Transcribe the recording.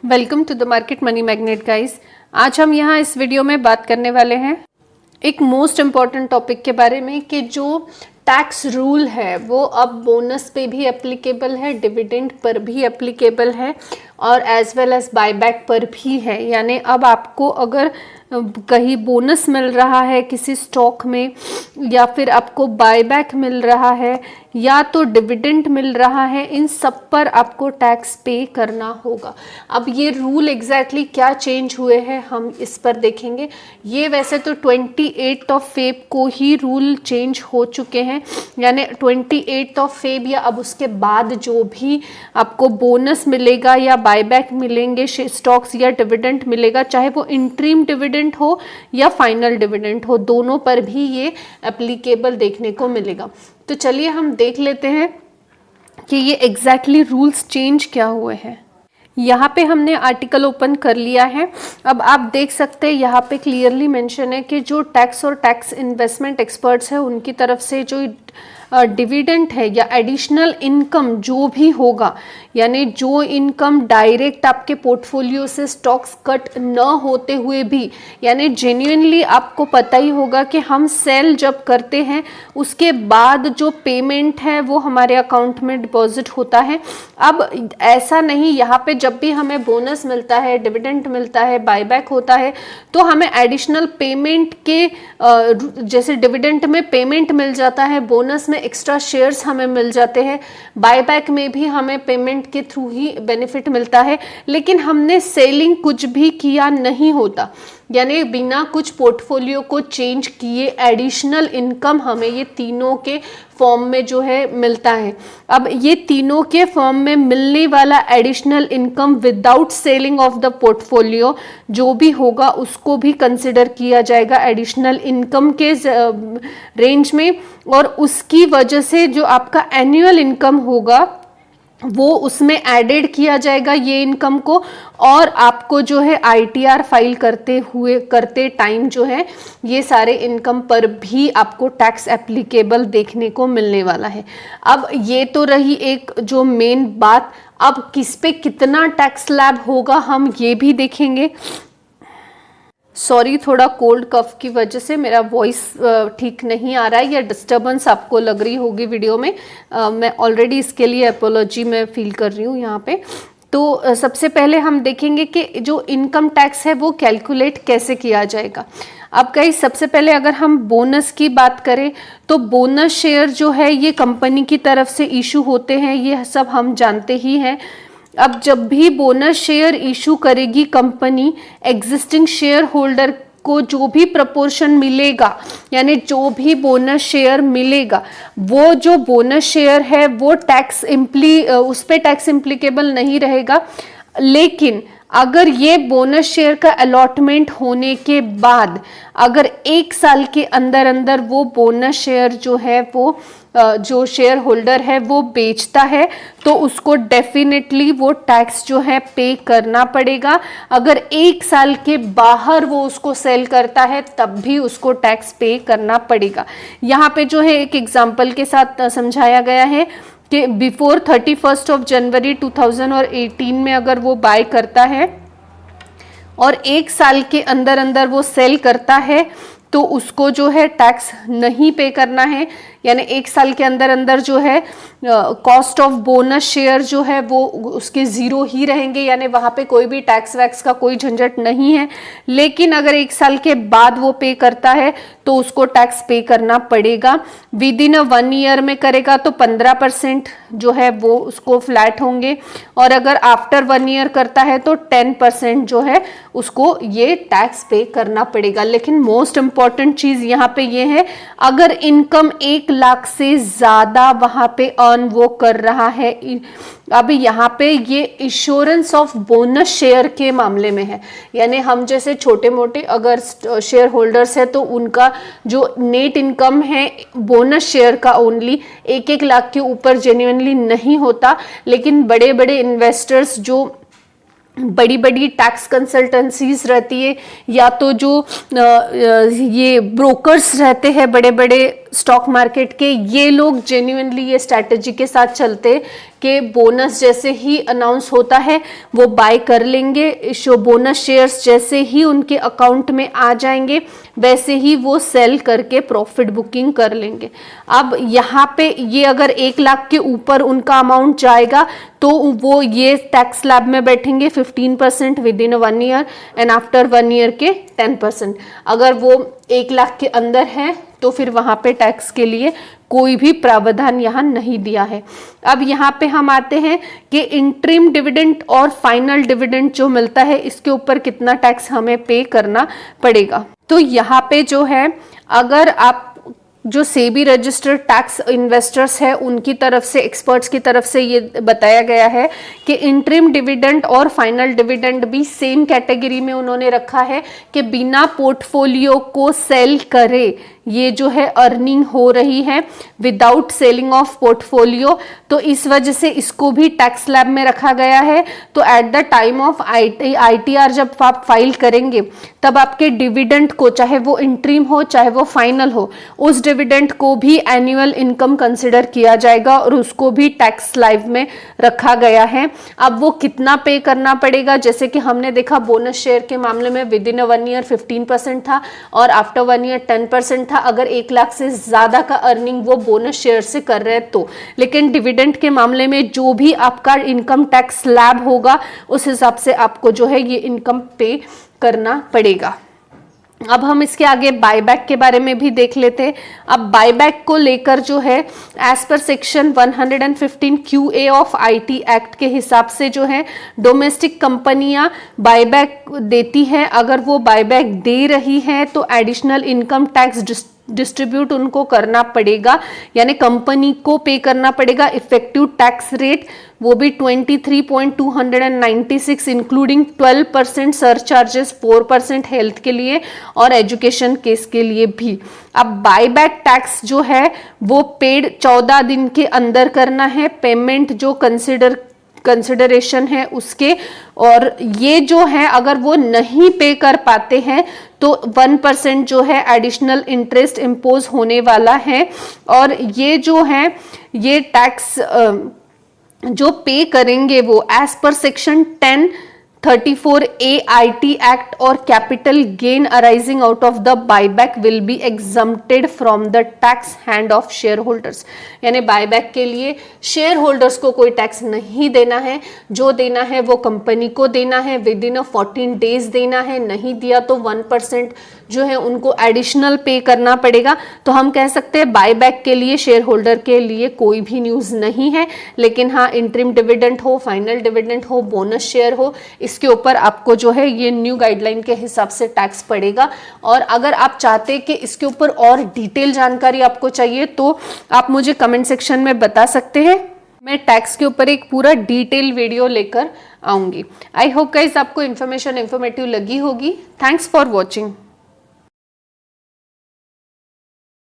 Welcome to the Market Money Magnet guys. आज हम यहाँ इस वीडियो में बात करने वाले हैं एक मोस्ट इम्पॉर्टेंट टॉपिक के बारे में कि जो टैक्स रूल है वो अब बोनस पे भी एप्लीकेबल है, डिविडेंड पर भी एप्लीकेबल है और एज वेल एज बायबैक पर भी है। यानी अब आपको अगर कहीं बोनस मिल रहा है किसी स्टॉक में, या फिर आपको बायबैक मिल रहा है, या तो डिविडेंड मिल रहा है, इन सब पर आपको टैक्स पे करना होगा। अब ये रूल एग्जैक्टली क्या चेंज हुए हैं हम इस पर देखेंगे। ये वैसे तो 28 फेब को ही रूल चेंज हो चुके हैं, यानी 28 फेब या अब उसके बाद जो भी आपको बोनस मिलेगा या बायबैक मिलेंगे स्टॉक्स या डिविडेंड मिलेगा, चाहे वो इंटरिम डिविडेंड हो या फाइनल डिविडेंड हो, दोनों पर भी ये एप्लीकेबल देखने को मिलेगा। तो चलिए हम देख लेते हैं कि ये एग्जैक्टली रूल्स चेंज क्या हुए हैं। यहाँ पे हमने आर्टिकल ओपन कर लिया है। अब आप देख सकते हैं यहाँ पे क्लियरली मेंशन है कि जो टैक्स और टैक्स इन्वेस्टमेंट एक्सपर्ट्स हैं उनकी तरफ से जो डिविडेंड है या एडिशनल इनकम जो भी होगा, यानी जो इनकम डायरेक्ट आपके पोर्टफोलियो से स्टॉक्स कट न होते हुए भी, यानी जेन्युइनली आपको पता ही होगा कि हम सेल जब करते हैं उसके बाद जो पेमेंट है वो हमारे अकाउंट में डिपॉजिट होता है। अब ऐसा नहीं, यहाँ पे जब भी हमें बोनस मिलता है, डिविडेंड मिलता है, बायबैक होता है, तो हमें एडिशनल पेमेंट के जैसे डिविडेंड में पेमेंट मिल जाता है, बोनस में एक्स्ट्रा शेयर्स हमें मिल जाते हैं, बायबैक में भी हमें पेमेंट के थ्रू ही बेनिफिट मिलता है, लेकिन हमने सेलिंग कुछ भी किया नहीं होता, यानी बिना कुछ पोर्टफोलियो को चेंज किए एडिशनल इनकम हमें ये तीनों के फॉर्म में जो है मिलता है। अब ये तीनों के फॉर्म में मिलने वाला additional income without selling of the portfolio जो भी होगा उसको भी कंसिडर किया जाएगा एडिशनल इनकम के रेंज में, और उसकी वजह से जो आपका एनुअल इनकम होगा वो उसमें एडेड किया जाएगा ये इनकम को, और आपको जो है आईटीआर फाइल करते टाइम जो है ये सारे इनकम पर भी आपको टैक्स एप्लीकेबल देखने को मिलने वाला है। अब ये तो रही एक जो मेन बात। अब किस पे कितना टैक्स स्लैब होगा हम ये भी देखेंगे। सॉरी, थोड़ा कोल्ड कफ की वजह से मेरा वॉइस ठीक नहीं आ रहा है या डिस्टर्बेंस आपको लग रही होगी वीडियो में। मैं ऑलरेडी इसके लिए अपोलॉजी मैं फील कर रही हूँ यहाँ पे। तो सबसे पहले हम देखेंगे कि जो इनकम टैक्स है वो कैलकुलेट कैसे किया जाएगा। अब गाइस सबसे पहले अगर हम बोनस की बात करें तो बोनस शेयर जो है ये कंपनी की तरफ से इशू होते हैं, ये सब हम जानते ही हैं। अब जब भी बोनस शेयर इशू करेगी कंपनी, एग्जिस्टिंग शेयर होल्डर को जो भी प्रपोर्शन मिलेगा, यानी जो भी बोनस शेयर मिलेगा, वो जो बोनस शेयर है वो उस पे टैक्स इम्प्लीकेबल नहीं रहेगा। लेकिन अगर ये बोनस शेयर का अलॉटमेंट होने के बाद अगर 1 साल के अंदर अंदर वो बोनस शेयर जो है वो जो शेयर होल्डर है वो बेचता है तो उसको डेफिनेटली वो टैक्स जो है पे करना पड़ेगा। अगर 1 साल के बाहर वो उसको सेल करता है तब भी उसको टैक्स पे करना पड़ेगा। यहाँ पे जो है एक एग्जांपल के साथ समझाया गया है कि बिफोर 31 जनवरी 2018 में अगर वो बाय करता है और 1 साल के अंदर अंदर वो सेल करता है तो उसको जो है टैक्स नहीं पे करना है। यानी 1 साल के अंदर अंदर जो है कॉस्ट ऑफ बोनस शेयर जो है वो उसके 0 ही रहेंगे, यानी वहाँ पे कोई भी टैक्स वैक्स का कोई झंझट नहीं है। लेकिन अगर 1 साल के बाद वो पे करता है तो उसको टैक्स पे करना पड़ेगा। विद इन 1 ईयर में करेगा तो 15% जो है वो उसको फ्लैट होंगे, और अगर आफ्टर 1 ईयर करता है तो 10% जो है उसको ये टैक्स पे करना पड़ेगा। लेकिन मोस्ट इंपॉर्टेंट चीज यहाँ पे ये है, अगर इनकम 1 लाख से ज्यादा वहां पे अर्न वो कर रहा है, अब यहाँ पे ये इंश्योरेंस ऑफ बोनस शेयर के मामले में है। यानी हम जैसे छोटे मोटे अगर शेयर होल्डर्स है तो उनका जो नेट इनकम है बोनस शेयर का ओनली 1-1 लाख के ऊपर जेन्युइनली नहीं होता। लेकिन बड़े बड़े इन्वेस्टर्स जो बड़ी बड़ी टैक्स कंसल्टेंसीज रहती है या तो जो ये ब्रोकर्स रहते हैं बड़े बड़े स्टॉक मार्केट के, ये लोग जेन्युइनली ये स्ट्रैटेजी के साथ चलते कि बोनस जैसे ही अनाउंस होता है वो बाय कर लेंगे, बोनस शेयर्स जैसे ही उनके अकाउंट में आ जाएंगे वैसे ही वो सेल करके प्रॉफिट बुकिंग कर लेंगे। अब यहाँ पे ये अगर 1 लाख के ऊपर उनका अमाउंट जाएगा तो वो ये टैक्स स्लैब में बैठेंगे 15% with in 1 year and after 1 year के 10%। अगर वो 1 लाख के अंदर है तो फिर वहां पे टैक्स के लिए कोई भी प्रावधान यहाँ नहीं दिया है। अब यहाँ पे हम आते हैं कि इंटरिम डिविडेंड और फाइनल डिविडेंड जो मिलता है इसके ऊपर कितना टैक्स हमें पे करना पड़ेगा। तो यहाँ पे जो है, अगर आप जो सेबी रजिस्टर्ड टैक्स इन्वेस्टर्स है उनकी तरफ से, एक्सपर्ट्स की तरफ से ये बताया गया है कि इंटरिम डिविडेंड और फाइनल डिविडेंड भी सेम कैटेगरी में उन्होंने रखा है कि बिना पोर्टफोलियो को सेल करे ये जो है अर्निंग हो रही है विदाउट सेलिंग ऑफ पोर्टफोलियो, तो इस वजह से इसको भी टैक्स स्लैब में रखा गया है। तो at the time of ITR जब आप फाइल करेंगे तब आपके डिविडेंड को, चाहे वो इंटरिम हो चाहे वो फाइनल हो, उस डिविडेंड को भी एनुअल इनकम कंसिडर किया जाएगा और उसको भी टैक्स स्लैब में रखा गया है। अब वो कितना पे करना पड़ेगा, जैसे कि हमने देखा बोनस शेयर के मामले में विद इन 1 ईयर 15% था और आफ्टर 1 ईयर 10% था अगर 1 लाख से ज्यादा का अर्निंग वो बोनस शेयर से कर रहे हैं तो। लेकिन डिविडेंड के मामले में जो भी आपका इनकम टैक्स स्लैब होगा उस हिसाब से आपको जो है ये इनकम पे करना पड़ेगा। अब हम इसके आगे बायबैक के बारे में भी देख लेते हैं। अब बायबैक को लेकर जो है एज पर section 115 QA of IT act के हिसाब से जो है डोमेस्टिक कंपनियां बायबैक देती हैं। अगर वो बायबैक दे रही हैं तो एडिशनल इनकम टैक्स डिस्ट्रीब्यूट उनको करना पड़ेगा, यानी कंपनी को पे करना पड़ेगा। इफेक्टिव टैक्स रेट वो भी 23.296 इंक्लूडिंग 12% सरचार्जेस, 4% हेल्थ के लिए और एजुकेशन केस के लिए भी। अब बायबैक टैक्स जो है वो पेड 14 दिन के अंदर करना है, पेमेंट जो कंसिडरेशन है उसके, और ये जो है अगर वो नहीं पे कर पाते हैं तो 1% जो है एडिशनल इंटरेस्ट इम्पोज होने वाला है। और ये जो है ये टैक्स जो पे करेंगे वो एज पर सेक्शन 1034A IT एक्ट और capital gain arising out of the buyback will be exempted from the tax hand of share holders. यानी बायबैक के लिए शेयर होल्डर्स को कोई टैक्स नहीं देना है, जो देना है वो कंपनी को देना है, विद इन 14 डेज देना है, नहीं दिया तो 1% जो है उनको एडिशनल पे करना पड़ेगा। तो हम कह सकते हैं बायबैक के लिए शेयर होल्डर के लिए कोई भी न्यूज़ नहीं है, लेकिन हाँ इंटरिम डिविडेंड हो, फाइनल डिविडेंड हो, बोनस शेयर हो, इसके ऊपर आपको जो है ये न्यू गाइडलाइन के हिसाब से टैक्स पड़ेगा। और अगर आप चाहते हैं कि इसके ऊपर और डिटेल जानकारी आपको चाहिए तो आप मुझे कमेंट सेक्शन में बता सकते हैं, मैं टैक्स के ऊपर एक पूरा डिटेल वीडियो लेकर आऊंगी। आई होप गाइस आपको इन्फॉर्मेटिव लगी होगी। Thanks for watching.